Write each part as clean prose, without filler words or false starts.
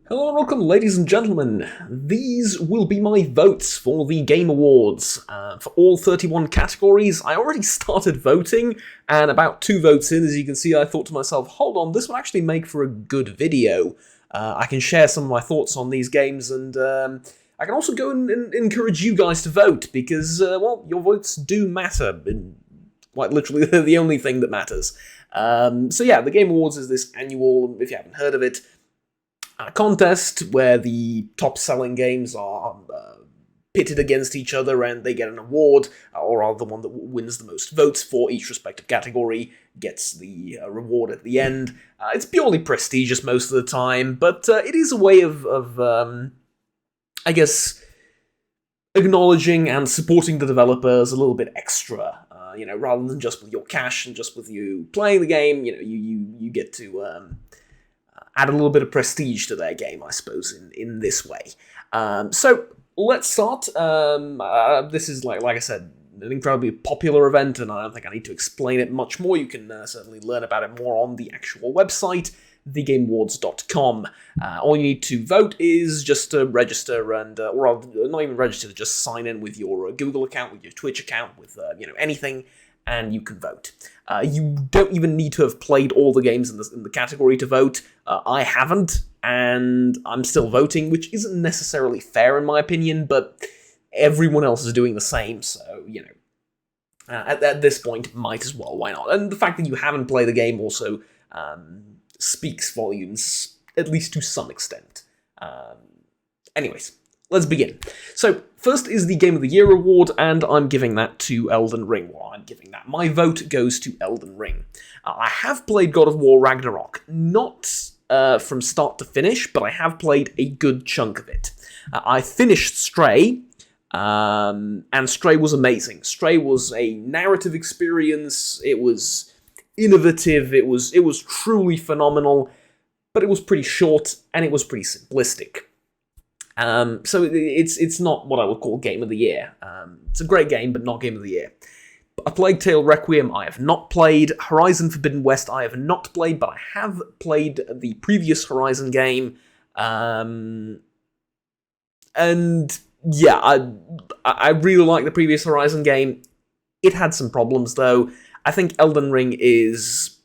Hello and welcome, ladies and gentlemen. These will be my votes for the Game Awards. For all 31 categories, I already started voting, and about 2 votes in, as you can see, I thought to myself, hold on, this will actually make for a good video. I can share some of my thoughts on these games, and I can also go and encourage you guys to vote, because, well, your votes do matter. Quite literally, they're the only thing that matters. So yeah, the Game Awards is this annual, if you haven't heard of it, contest where the top-selling games are pitted against each other and they get an award, or rather the one that wins the most votes for each respective category gets the reward at the end. It's purely prestigious most of the time, but it is a way of I guess, acknowledging and supporting the developers a little bit extra. Rather than just with your cash and just with you playing the game, you get to add a little bit of prestige to their game, I suppose, in this way. So let's start. This is, like I said, an incredibly popular event, and I don't think I need to explain it much more. You can certainly learn about it more on the actual website, thegameawards.com. All you need to vote is just to register and, or not even register, just sign in with your Google account, with your Twitch account, with, anything, and you can vote. You don't even need to have played all the games in the category to vote. I haven't, and I'm still voting, which isn't necessarily fair in my opinion, but everyone else is doing the same, so, at this point, might as well, why not? And the fact that you haven't played the game also speaks volumes, at least to some extent. Anyways, let's begin. So, first is the Game of the Year award, and I'm giving that to Elden Ring. Well, I'm giving that. My vote goes to Elden Ring. I have played God of War Ragnarok, not from start to finish, but I have played a good chunk of it. I finished Stray, and Stray was amazing. Stray was a narrative experience, it was innovative, it was truly phenomenal, but it was pretty short, and it was pretty simplistic. So it's not what I would call Game of the Year. It's a great game, but not Game of the Year. A Plague Tale Requiem I have not played. Horizon Forbidden West I have not played, but I have played the previous Horizon game. And yeah, I really like the previous Horizon game. It had some problems though. I think Elden Ring is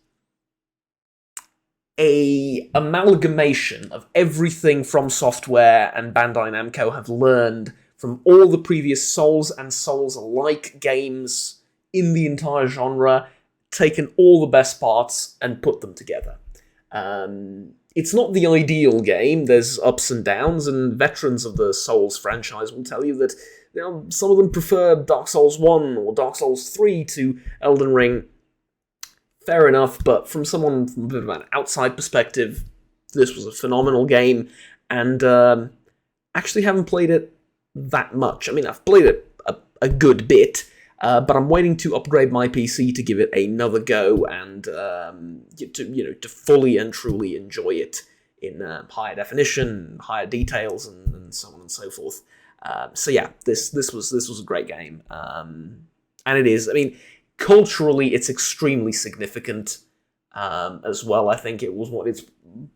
a amalgamation of everything From Software and Bandai Namco have learned from all the previous Souls and Souls-alike games in the entire genre, taken all the best parts and put them together. It's not the ideal game, there's ups and downs, and veterans of the Souls franchise will tell you that some of them prefer Dark Souls 1 or Dark Souls 3 to Elden Ring. Fair enough, but from someone from a bit of an outside perspective, this was a phenomenal game, and actually haven't played it that much. I mean, I've played it a good bit, but I'm waiting to upgrade my PC to give it another go and to fully and truly enjoy it in higher definition, higher details, and so on and so forth. So yeah, this was a great game, and it is. I mean, culturally, it's extremely significant as well. I think it's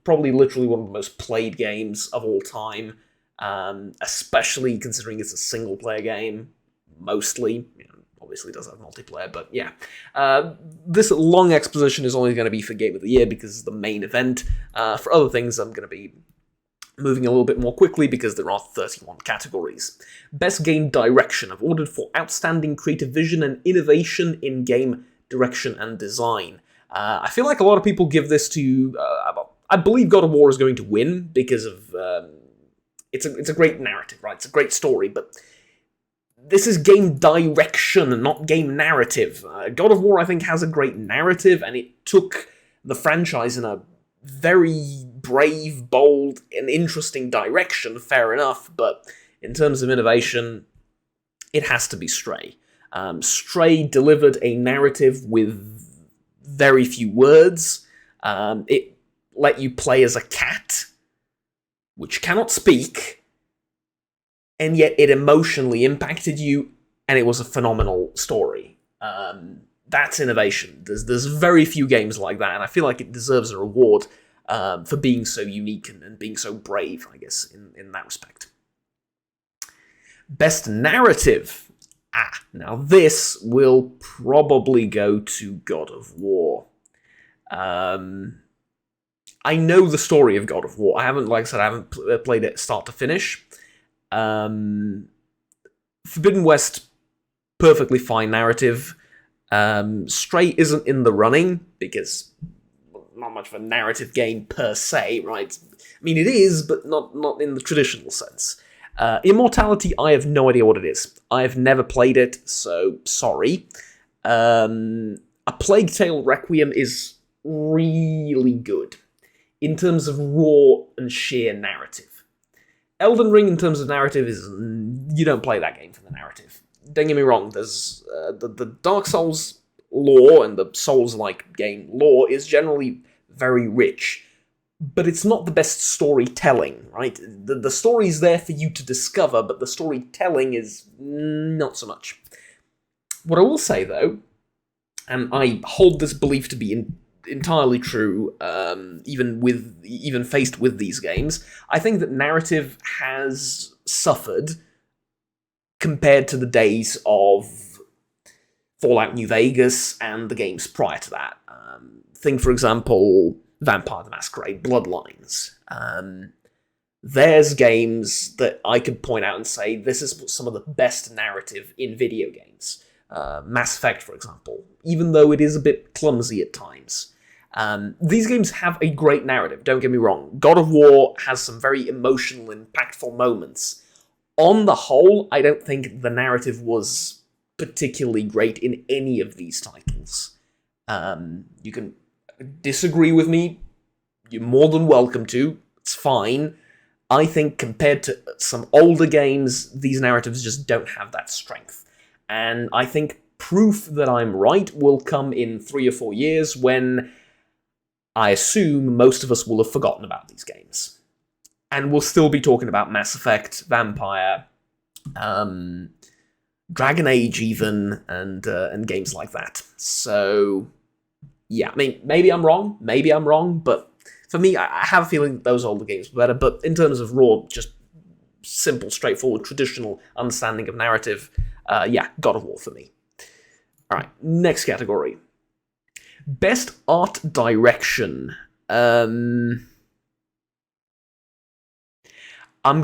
probably literally one of the most played games of all time, especially considering it's a single-player game, mostly. Obviously does have multiplayer, but yeah. This long exposition is only going to be for Game of the Year because it's the main event. For other things, I'm going to be moving a little bit more quickly because there are 31 categories. Best Game Direction, awarded for outstanding creative vision and innovation in game direction and design. I feel like a lot of people give this to... I believe God of War is going to win because of... It's a great narrative, right? It's a great story, but... This is game direction, not game narrative. God of War, I think, has a great narrative, and it took the franchise in a very brave, bold, and interesting direction, fair enough, but in terms of innovation, it has to be Stray. Stray delivered a narrative with very few words. It let you play as a cat, which cannot speak, and yet it emotionally impacted you, and it was a phenomenal story. That's innovation. There's very few games like that, and I feel like it deserves a reward. for being so unique and being so brave, I guess, in that respect. Best narrative. Now this will probably go to God of War. I know the story of God of War. I haven't, like I said, I haven't played it start to finish. Forbidden West, perfectly fine narrative. Stray isn't in the running because not much of a narrative game per se, right? I mean, it is, but not in the traditional sense. Immortality, I have no idea what it is. I have never played it, so sorry. A Plague Tale Requiem is really good in terms of raw and sheer narrative. Elden Ring, in terms of narrative, is you don't play that game for the narrative. Don't get me wrong, there's the Dark Souls lore and the Souls-like game lore is generally very rich, but it's not the best storytelling, right? The story's there for you to discover, but the storytelling is not so much. What I will say, though, and I hold this belief to be entirely true, even faced with these games, I think that narrative has suffered compared to the days of Fallout New Vegas and the games prior to that. Think, for example, Vampire the Masquerade Bloodlines. There's games that I could point out and say, this is some of the best narrative in video games. Mass Effect, for example, even though it is a bit clumsy at times. These games have a great narrative, don't get me wrong. God of War has some very emotional, impactful moments. On the whole, I don't think the narrative was particularly great in any of these titles. You can disagree with me, you're more than welcome to, it's fine. I think compared to some older games, these narratives just don't have that strength. And I think proof that I'm right will come in 3 or 4 years when I assume most of us will have forgotten about these games. And we'll still be talking about Mass Effect, Vampire, Dragon Age even, and games like that. So, yeah, I mean, maybe I'm wrong, but for me, I have a feeling that those older games were better, but in terms of raw, just simple, straightforward, traditional understanding of narrative, yeah, God of War for me. Alright, next category. Best art direction. I'm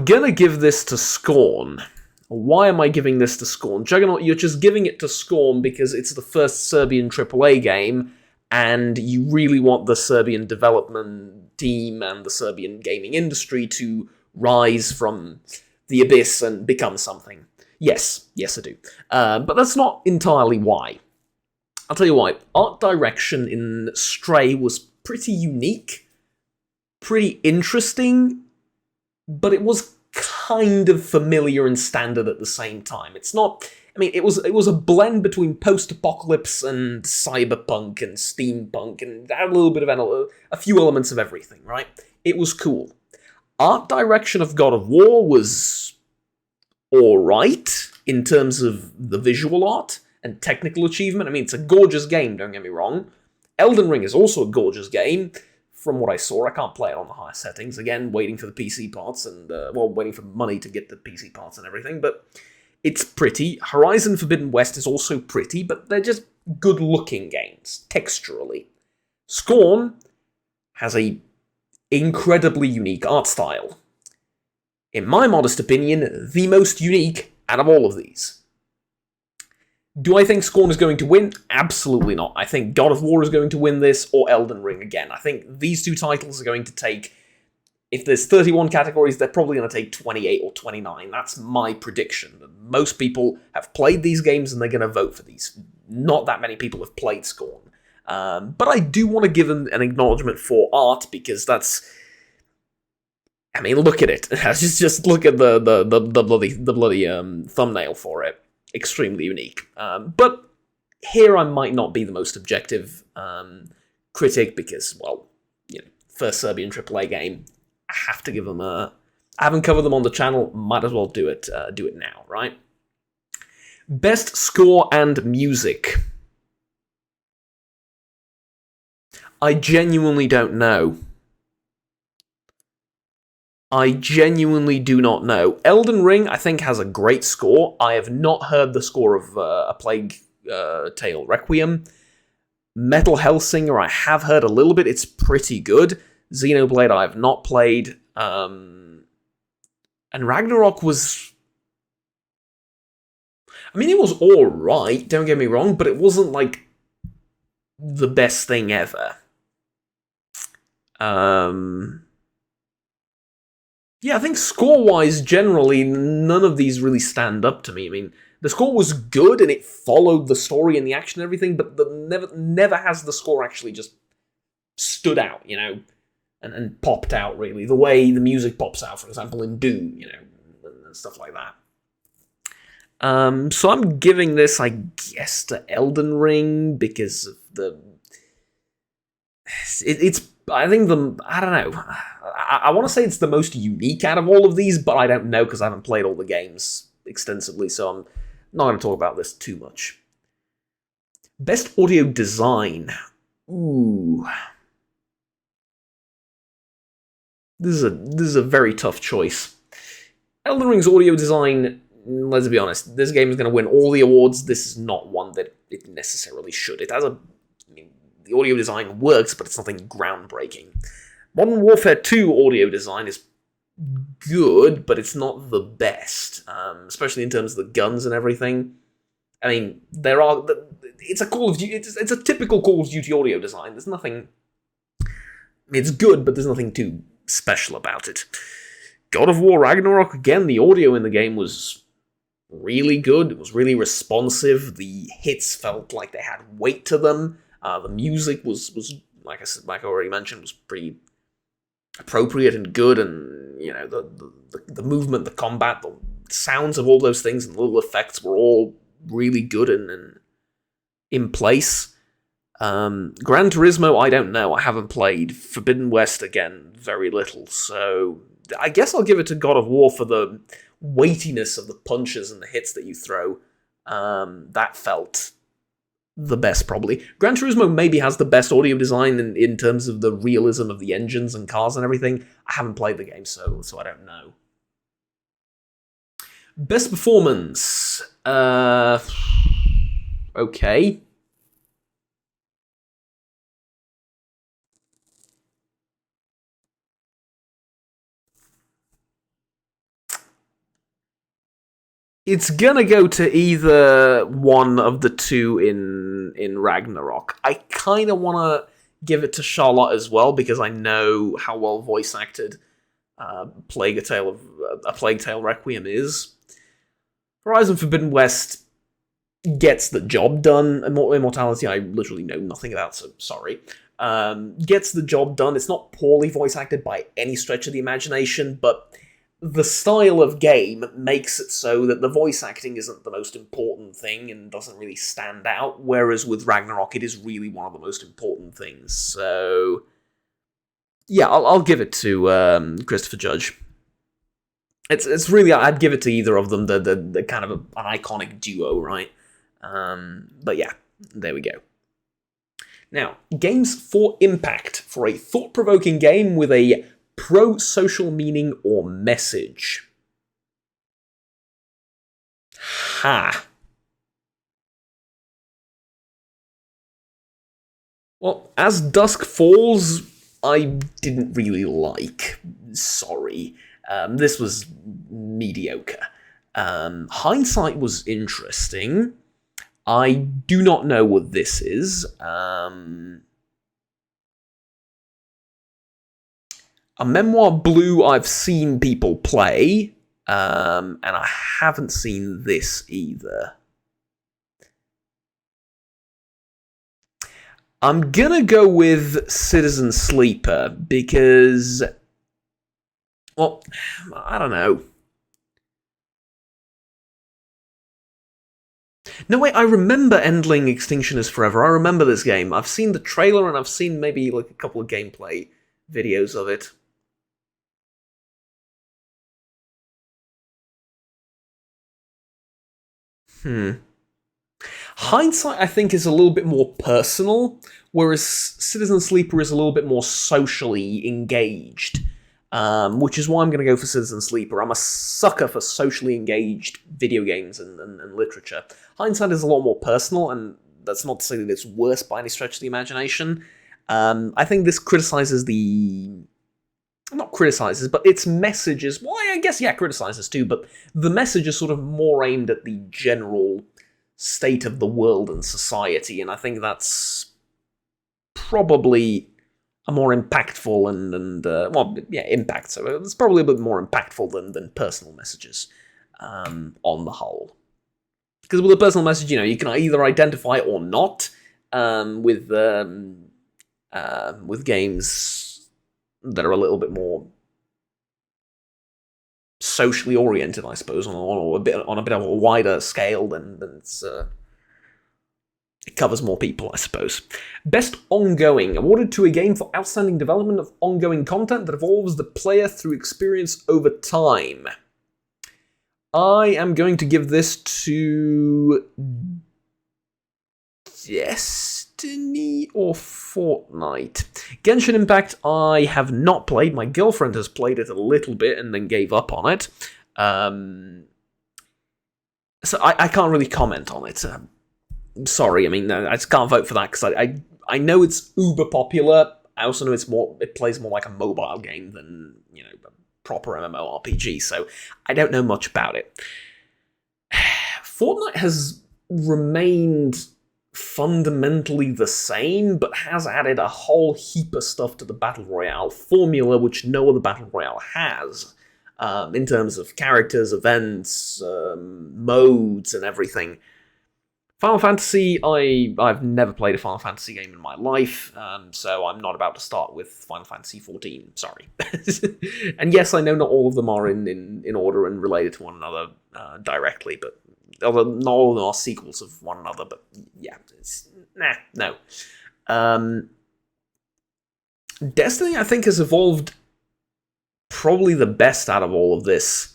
gonna give this to Scorn. Why am I giving this to Scorn? Juggernaut, you're just giving it to Scorn because it's the first Serbian AAA game, and you really want the Serbian development team and the Serbian gaming industry to rise from the abyss and become something. Yes, I do. But that's not entirely why. I'll tell you why. Art direction in Stray was pretty unique, pretty interesting, but it was kind of familiar and standard at the same time. It's not... I mean, it was a blend between post-apocalypse and cyberpunk and steampunk, and had a little bit of a few elements of everything, right? It was cool. Art direction of God of War was alright in terms of the visual art and technical achievement. I mean, it's a gorgeous game, don't get me wrong. Elden Ring is also a gorgeous game. From what I saw, I can't play it on the higher settings. Again, waiting for the PC parts and, waiting for money to get the PC parts and everything, but it's pretty. Horizon Forbidden West is also pretty, but they're just good-looking games, texturally. Scorn has a incredibly unique art style. In my modest opinion, the most unique out of all of these. Do I think Scorn is going to win? Absolutely not. I think God of War is going to win this, or Elden Ring again. I think these two titles are going to take... If there's 31 categories, they're probably going to take 28 or 29. That's my prediction. Most people have played these games and they're going to vote for these. Not that many people have played Scorn. But I do want to give them an acknowledgement for art, because that's... I mean, look at it. just look at the bloody thumbnail for it. Extremely unique. But here I might not be the most objective critic, because, well, you know, first Serbian AAA game, I have to give them a... I haven't covered them on the channel, might as well do it now, right? Best score and music. I genuinely don't know. I genuinely do not know. Elden Ring, I think, has a great score. I have not heard the score of A Plague Tale Requiem. Metal Hellsinger, I have heard a little bit. It's pretty good. Xenoblade, I have not played. And Ragnarok was... I mean, it was alright, don't get me wrong, but it wasn't, like, the best thing ever. Yeah, I think score-wise, generally, none of these really stand up to me. I mean, the score was good, and it followed the story and the action and everything, but never has the score actually just stood out, you know, and popped out, really. The way the music pops out, for example, in Doom, you know, and stuff like that. So I'm giving this, I guess, to Elden Ring, because of the... It's I think I don't know. I want to say it's the most unique out of all of these, but I don't know because I haven't played all the games extensively, so I'm not going to talk about this too much. Best audio design. Ooh. This is a very tough choice. Elden Ring's audio design, let's be honest, this game is going to win all the awards. This is not one that it necessarily should. It has the audio design works, but it's nothing groundbreaking. Modern Warfare 2 audio design is good, but it's not the best, especially in terms of the guns and everything. I mean, it's a typical Call of Duty audio design. There's nothing... It's good, but there's nothing too special about it. God of War Ragnarok, again, the audio in the game was really good. It was really responsive. The hits felt like they had weight to them. The music was like I already mentioned, was pretty appropriate and good, and you know the movement, the combat, the sounds of all those things and the little effects were all really good and in place. Gran Turismo, I don't know. I haven't played. Forbidden West, again, very little. So I guess I'll give it to God of War for the weightiness of the punches and the hits that you throw. That felt the best, probably. Gran Turismo maybe has the best audio design in terms of the realism of the engines and cars and everything. I haven't played the game, so I don't know. Best performance. Okay. It's gonna go to either one of the two in Ragnarok. I kind of want to give it to Charlotte as well, because I know how well voice acted A Plague Tale Requiem is. Horizon Forbidden West gets the job done. Immortality, I literally know nothing about, so sorry. Gets the job done. It's not poorly voice acted by any stretch of the imagination, but the style of game makes it so that the voice acting isn't the most important thing and doesn't really stand out, whereas with Ragnarok it is really one of the most important things. So yeah, I'll give it to Christopher Judge. It's really, I'd give it to either of them. The kind of an iconic duo, right? But yeah, there we go. Now, games for impact, for a thought-provoking game with a pro-social meaning or message. Ha. Well, As Dusk Falls, I didn't really like. Sorry. This was mediocre. Hindsight was interesting. I do not know what this is. A Memoir Blue I've seen people play, and I haven't seen this either. I'm gonna go with Citizen Sleeper, because, well, I don't know. No, wait, I remember Endling Extinction is Forever. I remember this game. I've seen the trailer, and I've seen maybe like a couple of gameplay videos of it. Hindsight, I think, is a little bit more personal, whereas Citizen Sleeper is a little bit more socially engaged. which is why I'm going to go for Citizen Sleeper. I'm a sucker for socially engaged video games and literature. Hindsight is a lot more personal, and that's not to say that it's worse by any stretch of the imagination. I think this criticizes not criticizes, but its message is, well, I guess, yeah, criticizes too, but the message is sort of more aimed at the general state of the world and society, and I think that's probably a more impactful impact. So it's probably a bit more impactful than personal messages on the whole. Because with a personal message, you can either identify or not with games that are a little bit more socially oriented, I suppose, on a bit of a wider scale than it covers more people, I suppose. Best Ongoing, awarded to a game for outstanding development of ongoing content that evolves the player through experience over time. I am going to give this to Destiny or Fortnite. Genshin Impact I have not played. My girlfriend has played it a little bit and then gave up on it. So I can't really comment on it. Sorry, I just can't vote for that because I know it's uber popular. I also know it plays more like a mobile game than a proper MMORPG, so I don't know much about it. Fortnite has remained fundamentally the same, but has added a whole heap of stuff to the Battle Royale formula, which no other Battle Royale has, in terms of characters, events, modes, and everything. Final Fantasy, I've never played a Final Fantasy game in my life, so I'm not about to start with Final Fantasy XIV, sorry. And yes, I know not all of them are in order and related to one another directly, but not all of them are sequels of one another, but yeah, no. Destiny, I think, has evolved probably the best out of all of this,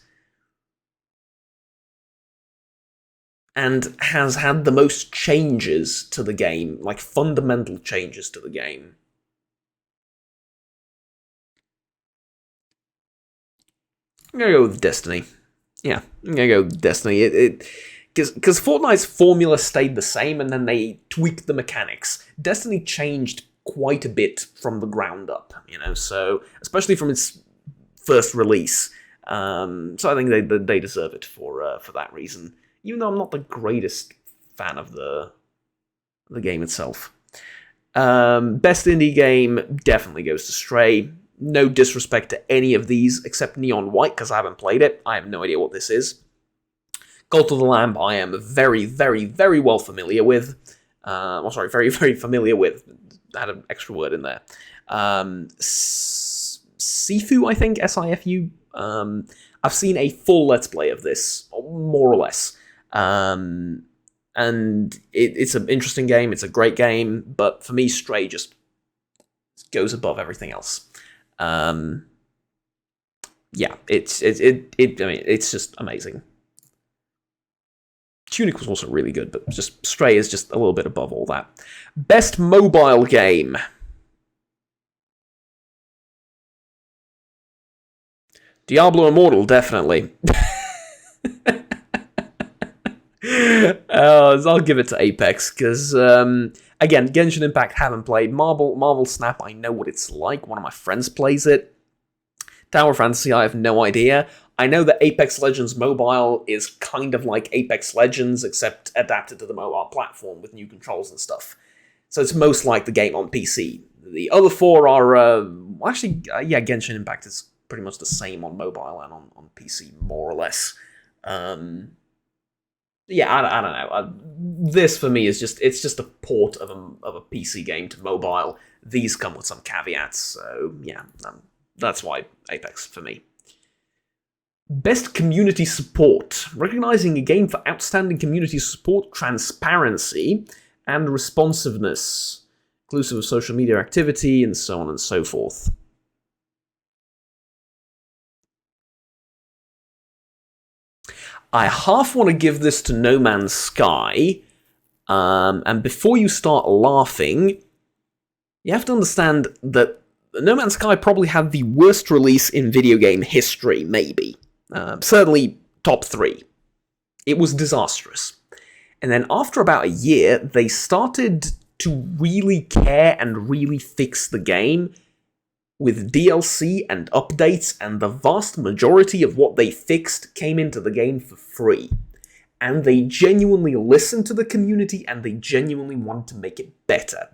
and has had the most changes to the game, like fundamental changes to the game. I'm gonna go with Destiny. Yeah, I'm gonna go with Destiny. Because Fortnite's formula stayed the same, and then they tweaked the mechanics. Destiny changed quite a bit from the ground up, so especially from its first release. So I think they deserve it for that reason. Even though I'm not the greatest fan of the game itself. Best indie game definitely goes to Stray. No disrespect to any of these except Neon White, because I haven't played it. I have no idea what this is. Cult of the Lamb I am very, very, very well familiar with. Very, very familiar with. I had an extra word in there. Sifu, I think, S-I-F-U. I've seen a full Let's Play of this, more or less. And it's an interesting game, it's a great game, but for me, Stray just goes above everything else. It's just amazing. Tunic was also really good, but just Stray is just a little bit above all that. Best mobile game. Diablo Immortal, definitely. I'll give it to Apex, because, again, Genshin Impact haven't played. Marvel Snap, I know what it's like. One of my friends plays it. Tower Fantasy, I have no idea. I know that Apex Legends Mobile is kind of like Apex Legends, except adapted to the mobile platform with new controls and stuff. So it's most like the game on PC. The other four are, Genshin Impact is pretty much the same on mobile and on PC, more or less. I don't know. This, for me, is just a port of a PC game to mobile. These come with some caveats, so yeah, that's why Apex for me. Best community support. Recognizing a game for outstanding community support, transparency, and responsiveness, inclusive of social media activity, and so on and so forth. I half want to give this to No Man's Sky, and before you start laughing, you have to understand that No Man's Sky probably had the worst release in video game history, maybe. Certainly top 3. It was disastrous. And then after about a year, they started to really care and really fix the game with DLC and updates, and the vast majority of what they fixed came into the game for free. And they genuinely listened to the community, and they genuinely wanted to make it better.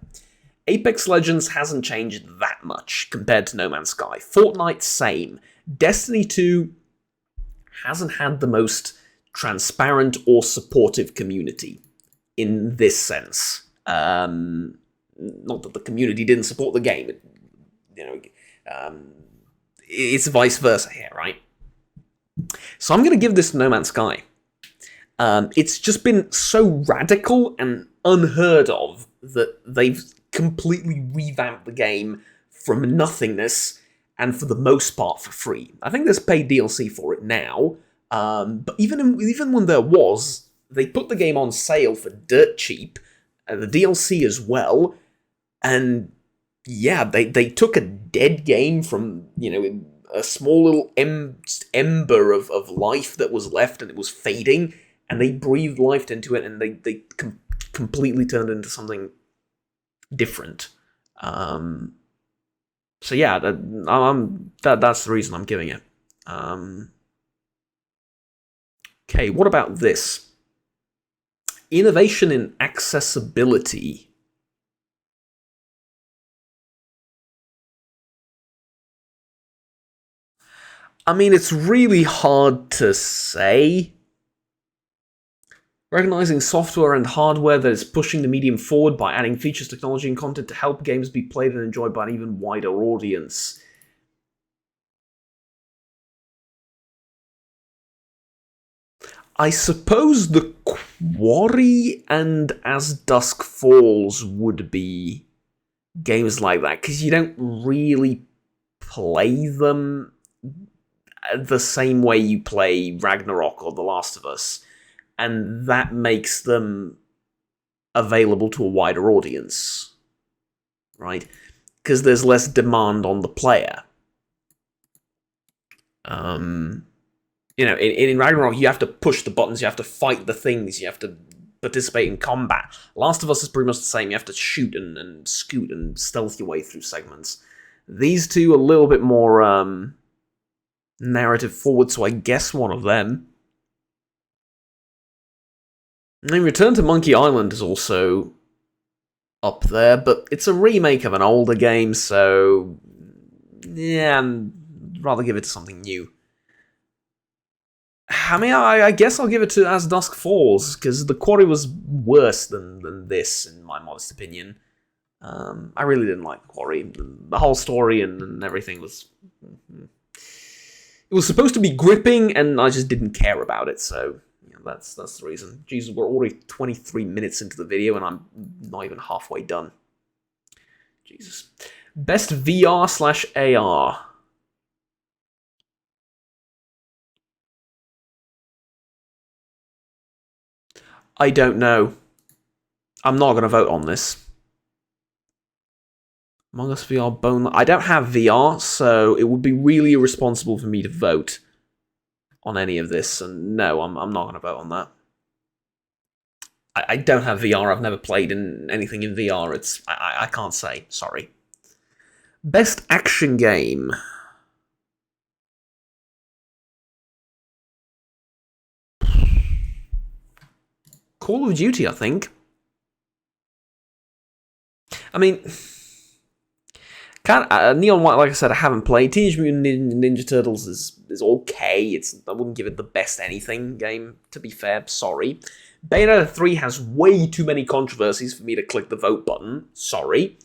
Apex Legends hasn't changed that much compared to No Man's Sky. Fortnite, same. Destiny 2 hasn't had the most transparent or supportive community in this sense. Not that the community didn't support the game. It's vice versa here, right? So I'm going to give this to No Man's Sky. It's just been so radical and unheard of that they've completely revamped the game from nothingness, and for the most part for free. I think there's paid DLC for it now, but even when there was, they put the game on sale for dirt cheap, the DLC as well, and yeah, they took a dead game from, a small little ember of life that was left, and it was fading, and they breathed life into it, and they completely turned it into something different. So yeah, that's the reason I'm giving it. Okay, what about this? Innovation in accessibility. I mean, it's really hard to say. Recognizing software and hardware that is pushing the medium forward by adding features, technology, and content to help games be played and enjoyed by an even wider audience. I suppose The Quarry and As Dusk Falls would be games like that, because you don't really play them the same way you play Ragnarok or The Last of Us, and that makes them available to a wider audience, right? Because there's less demand on the player. In Ragnarok, you have to push the buttons, you have to fight the things, you have to participate in combat. Last of Us is pretty much the same. You have to shoot and scoot and stealth your way through segments. These two are a little bit more narrative forward, so I guess one of them. And Return to Monkey Island is also up there, but it's a remake of an older game, so yeah, I'd rather give it to something new. I mean, I guess I'll give it to As Dusk Falls, because The Quarry was worse than this, in my modest opinion. I really didn't like The Quarry. The whole story and everything was... It was supposed to be gripping, and I just didn't care about it, so... That's the reason. Jesus, we're already 23 minutes into the video, and I'm not even halfway done. Jesus. Best VR/AR. I don't know. I'm not going to vote on this. Among Us VR Bone... I don't have VR, so it would be really irresponsible for me to vote on any of this, and no, I'm not going to vote on that. I don't have VR, I've never played in anything in VR, I can't say, sorry. Best action game. Call of Duty, I think. I mean... Neon White, like I said, I haven't played. Teenage Mutant Ninja Turtles is okay. I wouldn't give it the best anything game, to be fair. Sorry. Bayonetta 3 has way too many controversies for me to click the vote button. Sorry.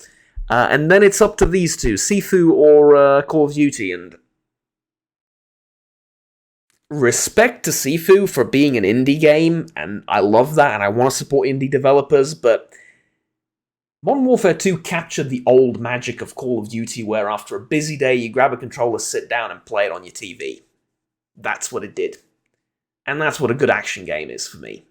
And then it's up to these two, Sifu or Call of Duty. And respect to Sifu for being an indie game, and I love that, and I want to support indie developers, but... Modern Warfare 2 captured the old magic of Call of Duty, where after a busy day, you grab a controller, sit down, and play it on your TV. That's what it did. And that's what a good action game is for me.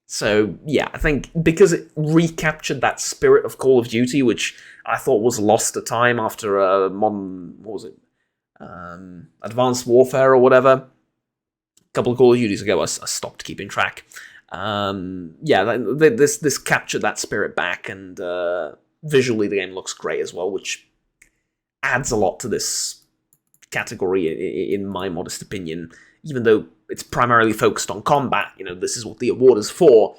So, yeah, I think because it recaptured that spirit of Call of Duty, which I thought was lost to time after what was it? Advanced Warfare or whatever. A couple of Call of Duties ago, I stopped keeping track. Yeah, this captured that spirit back, and visually the game looks great as well, which adds a lot to this category, in my modest opinion. Even though it's primarily focused on combat, this is what the award is for,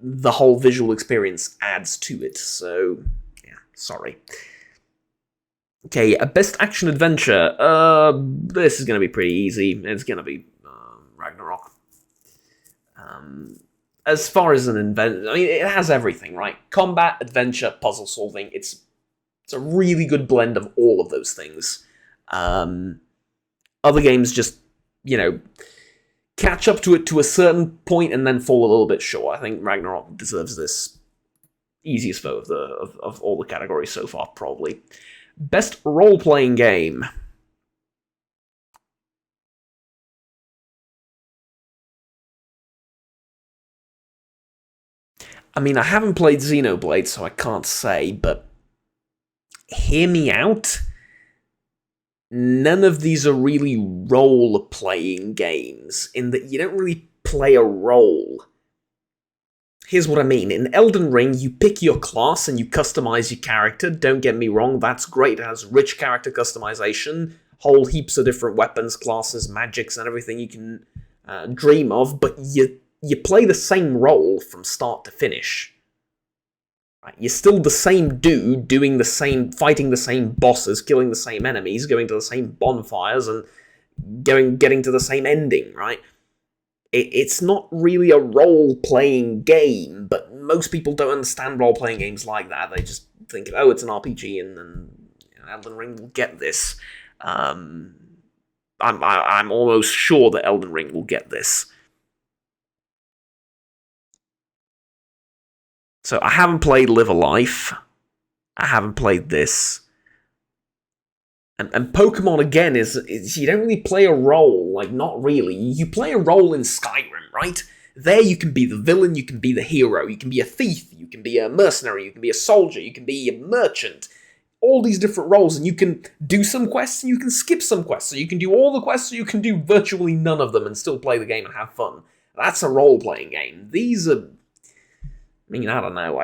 the whole visual experience adds to it, so, yeah, sorry. Okay, best action adventure. This is going to be pretty easy. It's going to be Ragnarok. As far as an adventure, I mean, it has everything, right? Combat, adventure, puzzle solving. It's a really good blend of all of those things. Other games just, catch up to it to a certain point and then fall a little bit short. I think Ragnarok deserves this easiest vote of all the categories so far, probably. Best role-playing game. I mean, I haven't played Xenoblade, so I can't say, but hear me out. None of these are really role-playing games, in that you don't really play a role. Here's what I mean. In Elden Ring, you pick your class and you customize your character. Don't get me wrong, that's great. It has rich character customization, whole heaps of different weapons, classes, magics, and everything you can dream of, but you play the same role from start to finish. Right? You're still the same dude, doing the same, fighting the same bosses, killing the same enemies, going to the same bonfires, and getting to the same ending, right? It's not really a role-playing game, but most people don't understand role-playing games like that. They just think, oh, it's an RPG, and Elden Ring will get this. I'm almost sure that Elden Ring will get this. So I haven't played Live a Life. I haven't played this. And Pokemon, again, is you don't really play a role. Like, not really. You play a role in Skyrim, right? There you can be the villain, you can be the hero, you can be a thief, you can be a mercenary, you can be a soldier, you can be a merchant. All these different roles, and you can do some quests, and you can skip some quests. So you can do all the quests, or you can do virtually none of them and still play the game and have fun. That's a role-playing game. These are... I mean, I don't know,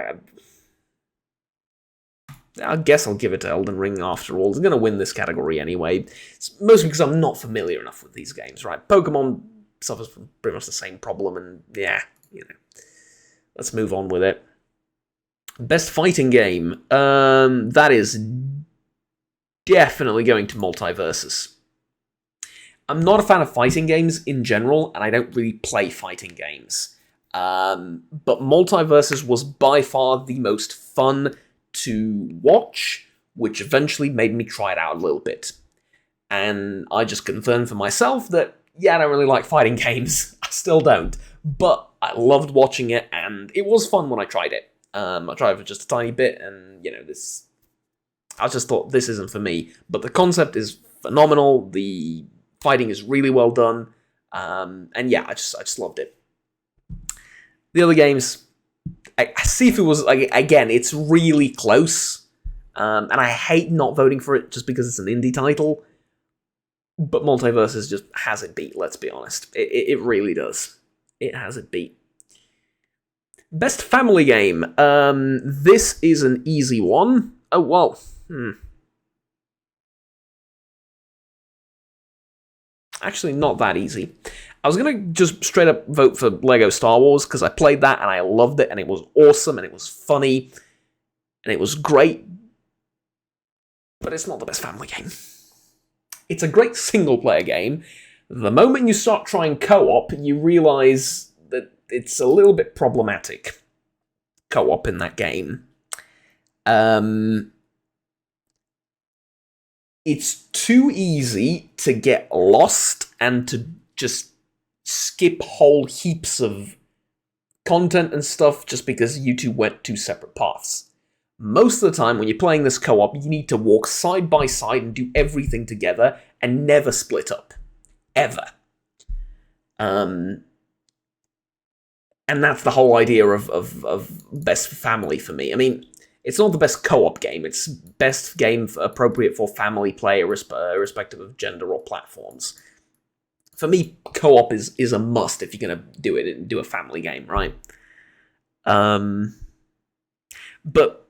I guess I'll give it to Elden Ring after all. It's going to win this category anyway. It's mostly because I'm not familiar enough with these games, right? Pokemon suffers from pretty much the same problem, and yeah, let's move on with it. Best fighting game. That is definitely going to Multiversus. I'm not a fan of fighting games in general, and I don't really play fighting games. But Multiversus was by far the most fun to watch, which eventually made me try it out a little bit. And I just confirmed for myself that, yeah, I don't really like fighting games. I still don't. But I loved watching it, and it was fun when I tried it. I tried it for just a tiny bit, and, I just thought, this isn't for me. But the concept is phenomenal, the fighting is really well done, and yeah, I just loved it. The other games, Sifu was, again, it's really close, and I hate not voting for it just because it's an indie title, but Multiversus just has it beat, let's be honest. It really does. It has it beat. Best family game. This is an easy one. Oh, well, Actually, not that easy. I was going to just straight up vote for Lego Star Wars, because I played that, and I loved it, and it was awesome, and it was funny, and it was great, but it's not the best family game. It's a great single-player game. The moment you start trying co-op, you realise that it's a little bit problematic, co-op in that game. It's too easy to get lost and to just skip whole heaps of content and stuff just because you two went two separate paths. Most of the time, when you're playing this co-op, you need to walk side by side and do everything together and never split up. Ever. And that's the whole idea of best family for me. I mean, it's not the best co-op game. It's best game appropriate for family play, irrespective of gender or platforms. For me, co-op is a must if you're gonna do a family game, right? But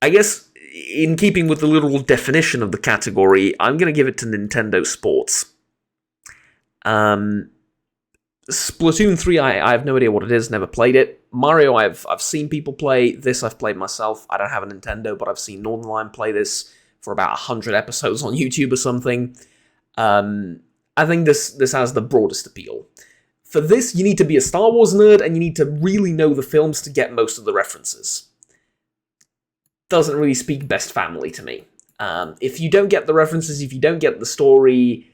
I guess in keeping with the literal definition of the category, I'm gonna give it to Nintendo Sports. Splatoon 3, I have no idea what it is, never played it. Mario, I've seen people play. This I've played myself. I don't have a Nintendo, but I've seen Northernlion play this for about 100 episodes on YouTube or something. I think this has the broadest appeal. For this, you need to be a Star Wars nerd, and you need to really know the films to get most of the references. Doesn't really speak best family to me. If you don't get the references, if you don't get the story,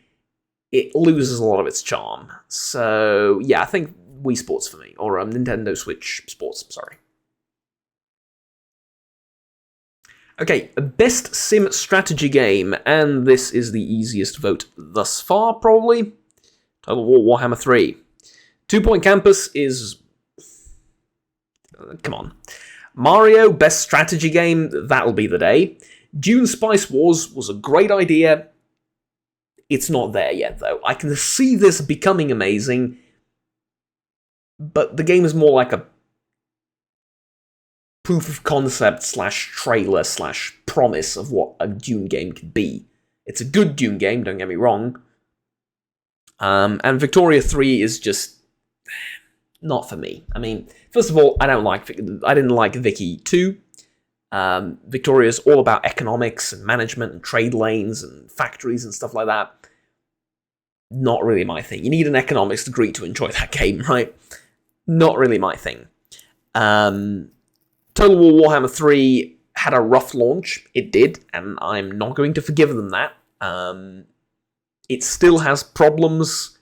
it loses a lot of its charm. So, yeah, I think Wii Sports for me. Or Nintendo Switch Sports, sorry. Okay, best sim strategy game. And this is the easiest vote thus far, probably. Total War Warhammer 3. 2 Point Campus is... come on. Mario, best strategy game. That'll be the day. Dune Spice Wars was a great idea. It's not there yet, though. I can see this becoming amazing, but the game is more like a proof of concept slash trailer slash promise of what a Dune game could be. It's a good Dune game, don't get me wrong. And Victoria 3 is just not for me. I mean, first of all, I didn't like Vicky 2. Victoria's all about economics and management and trade lanes and factories and stuff like that. Not really my thing. You need an economics degree to enjoy that game, right? Not really my thing. Total War Warhammer 3 had a rough launch. It did, and I'm not going to forgive them that. It still has problems,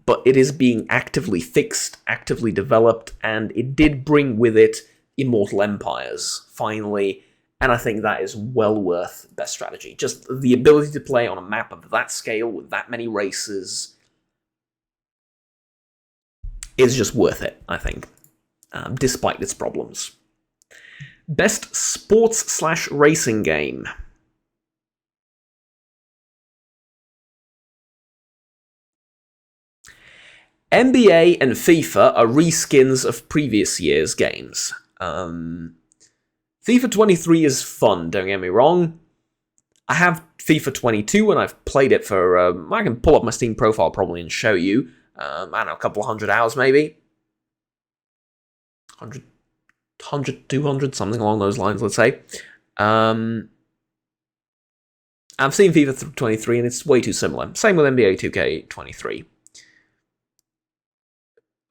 but it is being actively fixed, actively developed, and it did bring with it Immortal Empires, finally, and I think that is well worth best strategy. Just the ability to play on a map of that scale with that many races is just worth it, I think, despite its problems. Best sports/racing game. NBA and FIFA are reskins of previous year's games. FIFA 23 is fun, don't get me wrong. I have FIFA 22 and I've played it for, I can pull up my Steam profile probably and show you. I don't know, a couple of 100 hours maybe. 100, 200, something along those lines, let's say. I've seen FIFA 23 and it's way too similar. Same with NBA 2K23.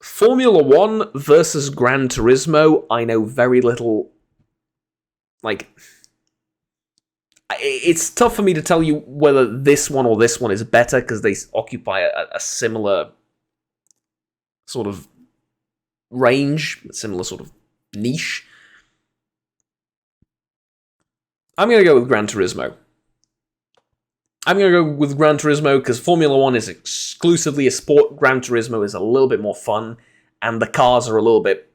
Formula 1 versus Gran Turismo, I know very little. Like, it's tough for me to tell you whether this one or this one is better, because they occupy a similar sort of range, a similar sort of niche. I'm going to go with Gran Turismo. I'm going to go with Gran Turismo because Formula 1 is exclusively a sport. Gran Turismo is a little bit more fun, and the cars are a little bit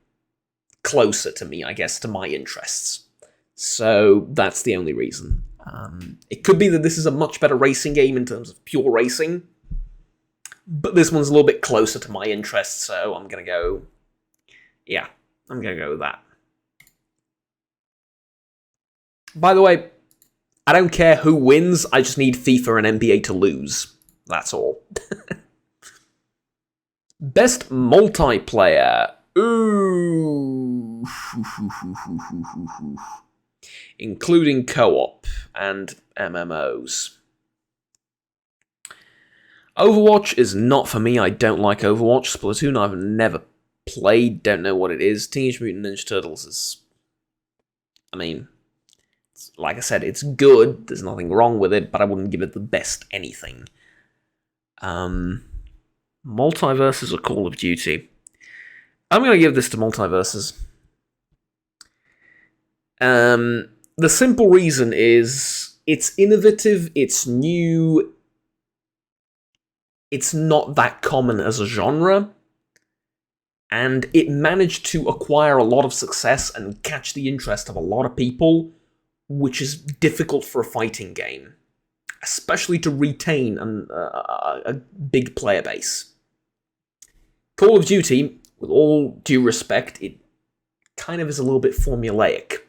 closer to me, I guess, to my interests. So that's the only reason. It could be that this is a much better racing game in terms of pure racing, but this one's a little bit closer to my interests, so I'm going to go... yeah, I'm going to go with that. By the way, I don't care who wins, I just need FIFA and NBA to lose. That's all. Best multiplayer. Ooh. Including co-op and MMOs. Overwatch is not for me. I don't like Overwatch. Splatoon I've never played, don't know what it is. Teenage Mutant Ninja Turtles is... I mean... like I said, it's good, there's nothing wrong with it, but I wouldn't give it the best anything. Multiverses or Call of Duty? I'm going to give this to Multiverses. The simple reason is, it's innovative, it's new, it's not that common as a genre, and it managed to acquire a lot of success and catch the interest of a lot of people, which is difficult for a fighting game, especially to retain a big player base. Call of Duty, with all due respect, it kind of is a little bit formulaic.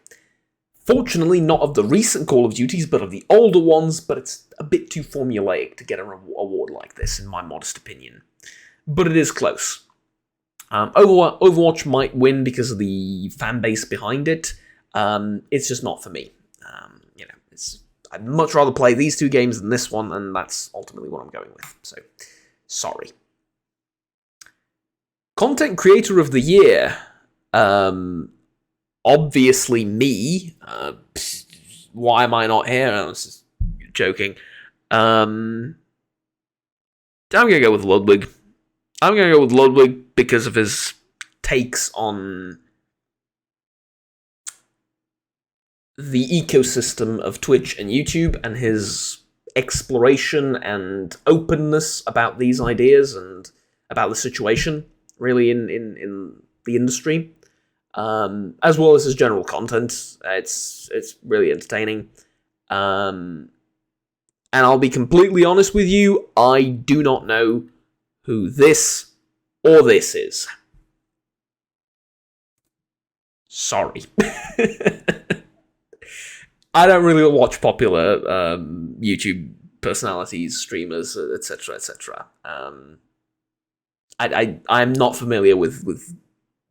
Fortunately, not of the recent Call of Duties, but of the older ones, but it's a bit too formulaic to get an award like this, in my modest opinion. But it is close. Overwatch might win because of the fan base behind it. It's just not for me. I'd much rather play these two games than this one, and that's ultimately what I'm going with. So, sorry. Content Creator of the Year. Obviously me. Why am I not here? I was just joking. I'm gonna go with Ludwig. I'm gonna go with Ludwig because of his takes on the ecosystem of Twitch and YouTube, and his exploration and openness about these ideas and about the situation, really, in the industry. As well as his general content. It's really entertaining. And I'll be completely honest with you, I do not know who this or this is. Sorry. I don't really watch popular YouTube personalities, streamers, etc., etc. I'm not familiar with,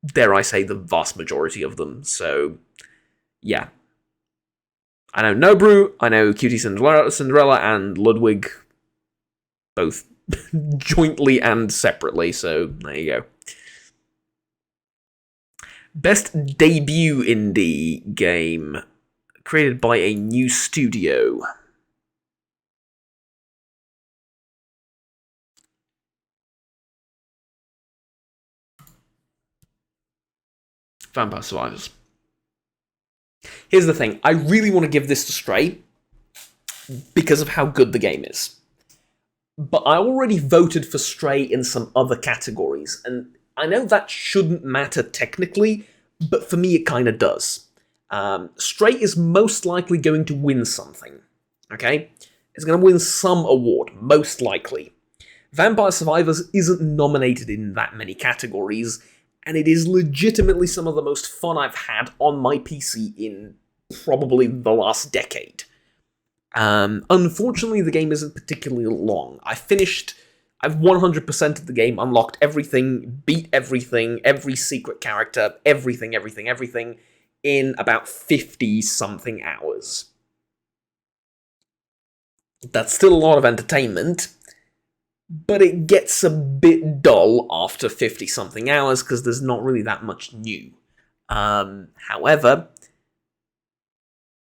dare I say, the vast majority of them. So, yeah. I know Nobru, I know Cutie Cinderella, and Ludwig, both jointly and separately. So there you go. Best debut indie game created by a new studio. Vampire Survivors. Here's the thing, I really want to give this to Stray because of how good the game is. But I already voted for Stray in some other categories, and I know that shouldn't matter technically, but for me it kind of does. Stray is most likely going to win something, okay? It's going to win some award, most likely. Vampire Survivors isn't nominated in that many categories, and it is legitimately some of the most fun I've had on my PC in probably the last decade. Unfortunately, the game isn't particularly long. I've 100% of the game, unlocked everything, beat everything, every secret character, everything, in about 50-something hours. That's still a lot of entertainment, but it gets a bit dull after 50-something hours because there's not really that much new. However,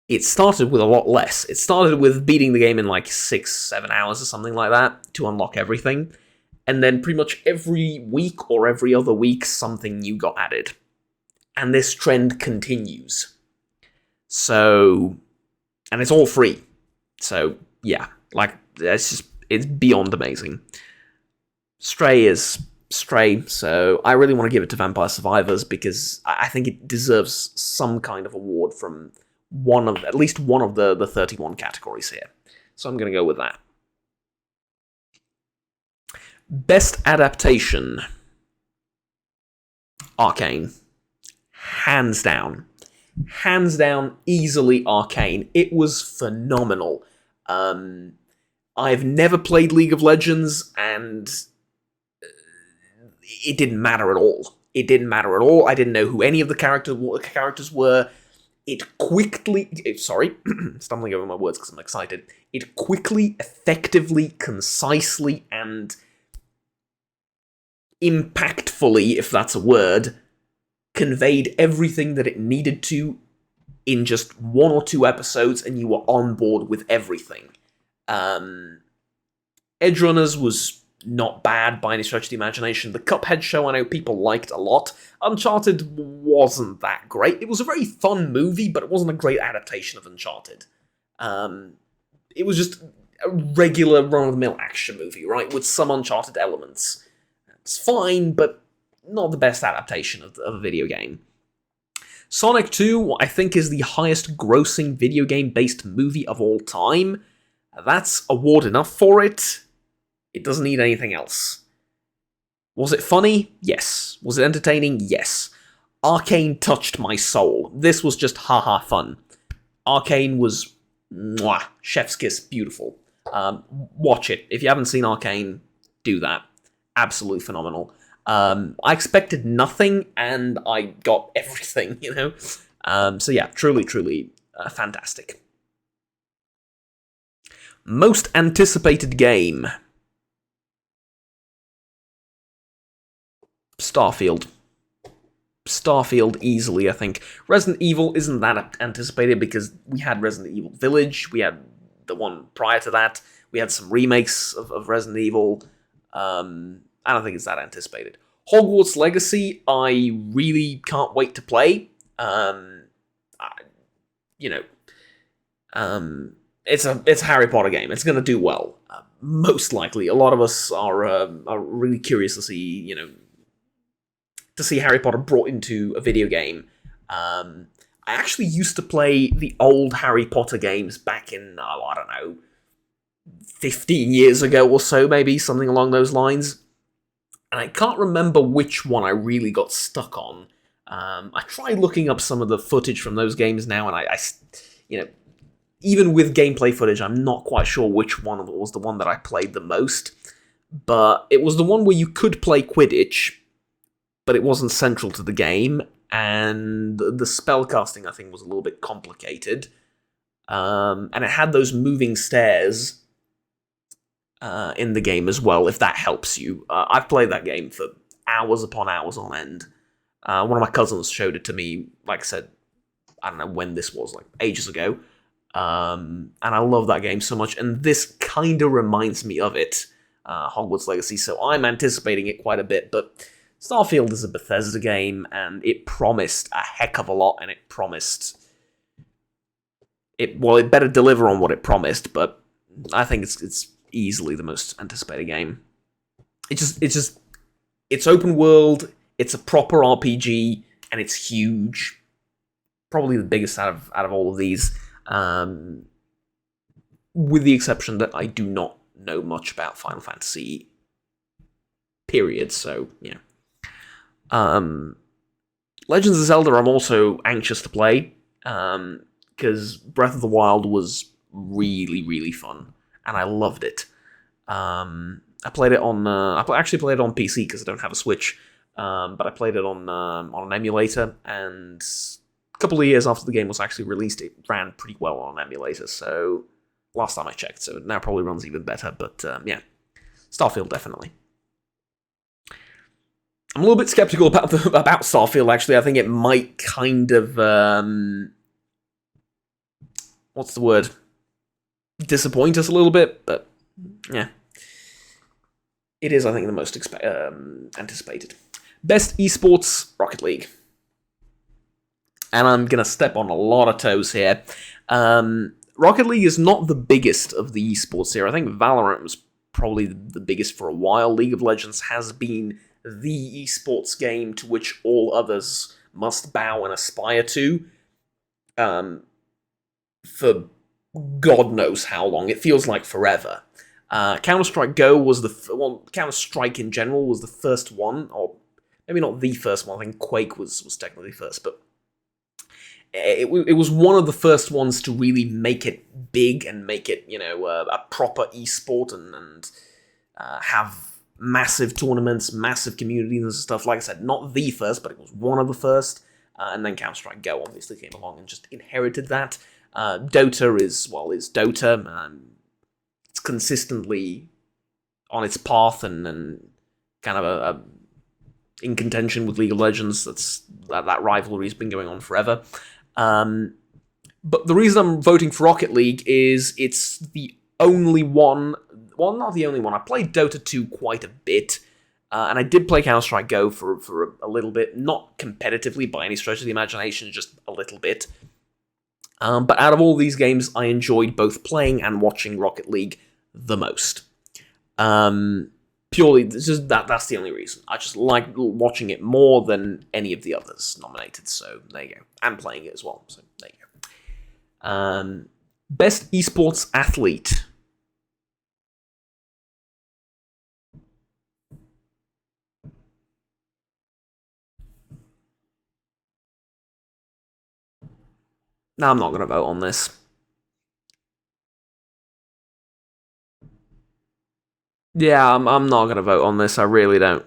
it started with a lot less. It started with beating the game in like 6-7 hours or something like that to unlock everything, and then pretty much every week or every other week something new got added. And this trend continues. So, and it's all free. So, yeah, like, it's beyond amazing. Stray is Stray, so I really want to give it to Vampire Survivors because I think it deserves some kind of award from at least one of the 31 categories here. So I'm going to go with that. Best Adaptation. Arcane. Hands down, easily Arcane. It was phenomenal. I've never played League of Legends, and it didn't matter at all. I didn't know who any of the characters were. It quickly... Sorry, stumbling over my words because I'm excited. It quickly, effectively, concisely, and impactfully, if that's a word, conveyed everything that it needed to in just 1 or 2 episodes, and you were on board with everything. Edgerunners was not bad by any stretch of the imagination. The Cuphead show I know people liked a lot. Uncharted wasn't that great. It was a very fun movie, but it wasn't a great adaptation of Uncharted. It was just a regular run-of-the-mill action movie, right, with some Uncharted elements. It's fine, but not the best adaptation of a video game. Sonic 2, I think, is the highest grossing video game-based movie of all time. That's award enough for it. It doesn't need anything else. Was it funny? Yes. Was it entertaining? Yes. Arcane touched my soul. This was just haha fun. Arcane was mwah, chef's kiss, beautiful. Watch it. If you haven't seen Arcane, do that. Absolutely phenomenal. I expected nothing, and I got everything, you know? So yeah, truly fantastic. Most anticipated game. Starfield. Starfield easily, I think. Resident Evil isn't that anticipated because we had Resident Evil Village, we had the one prior to that, we had some remakes of Resident Evil. I don't think it's that anticipated. Hogwarts Legacy, I really can't wait to play. It's a Harry Potter game. It's going to do well, most likely. A lot of us are really curious to see, to see Harry Potter brought into a video game. I actually used to play the old Harry Potter games back in, I don't know, 15 years ago or so, maybe, something along those lines. And I can't remember which one I really got stuck on. I tried looking up some of the footage from those games now, and I even with gameplay footage, I'm not quite sure which one was the one that I played the most. But it was the one where you could play Quidditch, but it wasn't central to the game, and the spellcasting, I think, was a little bit complicated. And it had those moving stairs in the game as well, if that helps you. I've played that game for hours upon hours on end. One of my cousins showed it to me, like I said, I don't know when this was, like ages ago. And I love that game so much, and this kind of reminds me of it, Hogwarts Legacy, so I'm anticipating it quite a bit, but Starfield is a Bethesda game, and it promised a heck of a lot, and it promised... It better deliver on what it promised, but I think it's easily the most anticipated game. It's open world, it's a proper RPG, and it's huge. Probably the biggest out of all of these. With the exception that I do not know much about Final Fantasy, period, so, yeah. Legends of Zelda I'm also anxious to play, because Breath of the Wild was really, really fun, and I loved it. I played it on, I actually played it on PC because I don't have a Switch, but I played it on an emulator, and a couple of years after the game was actually released, it ran pretty well on an emulator, so last time I checked, so it now probably runs even better, but yeah, Starfield definitely. I'm a little bit skeptical about Starfield, actually. I think it might kind of, what's the word? Disappoint us a little bit, but yeah. It is, I think, the most anticipated. Best esports, Rocket League. And I'm going to step on a lot of toes here. Rocket League is not the biggest of the esports here. I think Valorant was probably the biggest for a while. League of Legends has been the esports game to which all others must bow and aspire to. For God knows how long. It feels like forever. Counter-Strike Go was Counter-Strike in general was the first one, or maybe not the first one. I think Quake was technically first, but it was one of the first ones to really make it big and make it, a proper esport and have massive tournaments, massive communities and stuff. Like I said, not the first, but it was one of the first. And then Counter-Strike Go obviously came along and just inherited that. Dota is Dota. It's consistently on its path and kind of in contention with League of Legends. That rivalry's been going on forever. But the reason I'm voting for Rocket League is it's the only one. Well, not the only one. I played Dota 2 quite a bit, and I did play Counter-Strike Go for a little bit. Not competitively by any stretch of the imagination, just a little bit. But out of all these games, I enjoyed both playing and watching Rocket League the most. Purely, it's just that's the only reason. I just like watching it more than any of the others nominated, so there you go. And playing it as well, so there you go. Best esports athlete. No, I'm not going to vote on this. Yeah, I'm not going to vote on this. I really don't.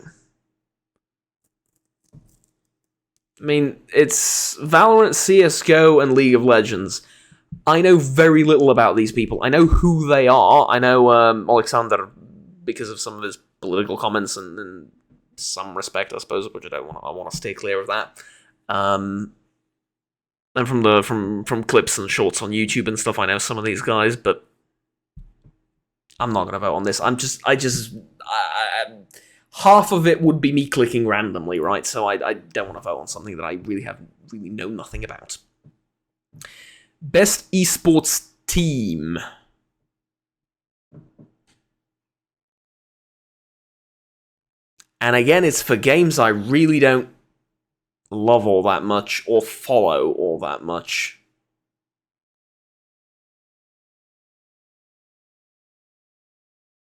I mean, it's Valorant, CSGO, and League of Legends. I know very little about these people. I know who they are. I know Alexander because of some of his political comments and in some respect, I suppose, which I want to stay clear of that. And from clips and shorts on YouTube and stuff, I know some of these guys, but I'm not gonna vote on this. Half of it would be me clicking randomly, right? So I don't want to vote on something that I really know nothing about. Best esports team. And again, it's for games I really don't love all that much or follow all that much.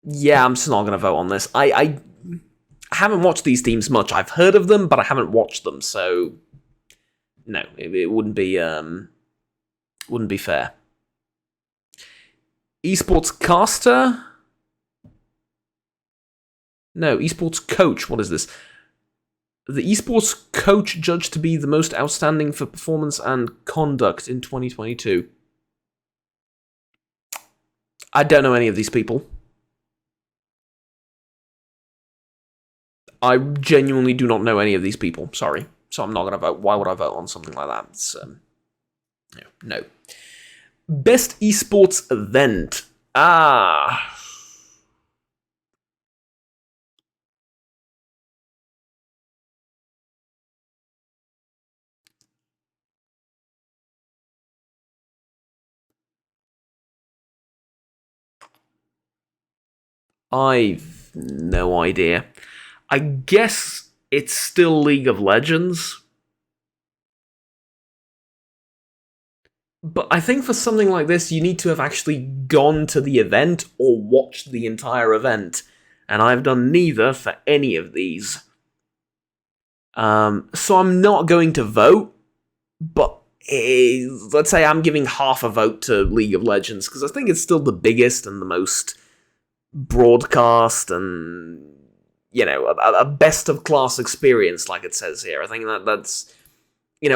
Yeah, I'm just not going to vote on this. I haven't watched these teams much. I've heard of them, but I haven't watched them, so no, it wouldn't be fair. Esports caster? No, esports coach. What is this? The esports coach judged to be the most outstanding for performance and conduct in 2022. I don't know any of these people. I genuinely do not know any of these people. Sorry. So I'm not going to vote. Why would I vote on something like that? It's, no. Best esports event. I've no idea. I guess it's still League of Legends. But I think for something like this, you need to have actually gone to the event or watched the entire event. And I've done neither for any of these. So I'm not going to vote, but let's say I'm giving half a vote to League of Legends, because I think it's still the biggest and the most broadcast and, a best-of-class experience, like it says here. I think that's...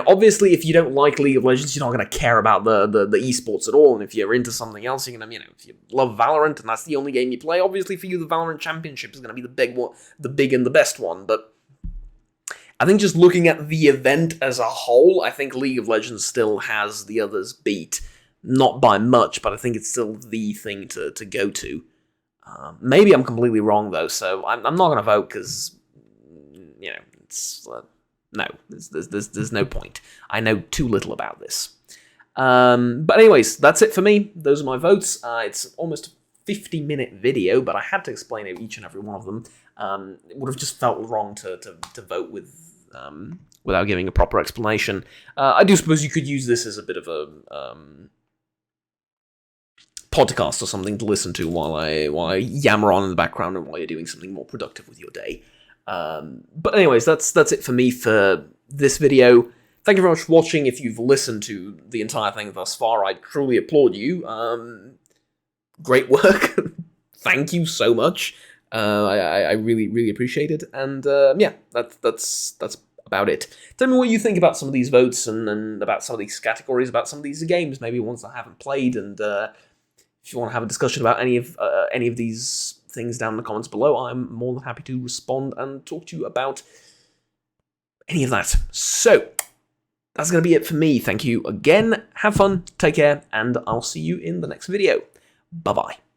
obviously, if you don't like League of Legends, you're not going to care about the esports at all, and if you're into something else, you're going to, if you love Valorant, and that's the only game you play, obviously for you, the Valorant Championship is going to be the big one, the big and the best one, but I think just looking at the event as a whole, I think League of Legends still has the others beat. Not by much, but I think it's still the thing to go to. Maybe I'm completely wrong, though, so I'm not going to vote, because, it's... no, there's no point. I know too little about this. But anyways, that's it for me. Those are my votes. It's almost a 50-minute video, but I had to explain each and every one of them. It would have just felt wrong to vote without giving a proper explanation. I do suppose you could use this as a bit of a podcast or something to listen to while I yammer on in the background and while you're doing something more productive with your day. But anyways, that's it for me for this video. Thank you very much for watching. If you've listened to the entire thing thus far, I truly applaud you. Great work. Thank you so much. I really appreciate it. And yeah, that's about it. Tell me what you think about some of these votes and about some of these categories, about some of these games, maybe ones I haven't played. And if you want to have a discussion about any of these things down in the comments below, I'm more than happy to respond and talk to you about any of that. So, that's going to be it for me. Thank you again, have fun, take care, and I'll see you in the next video. Bye-bye.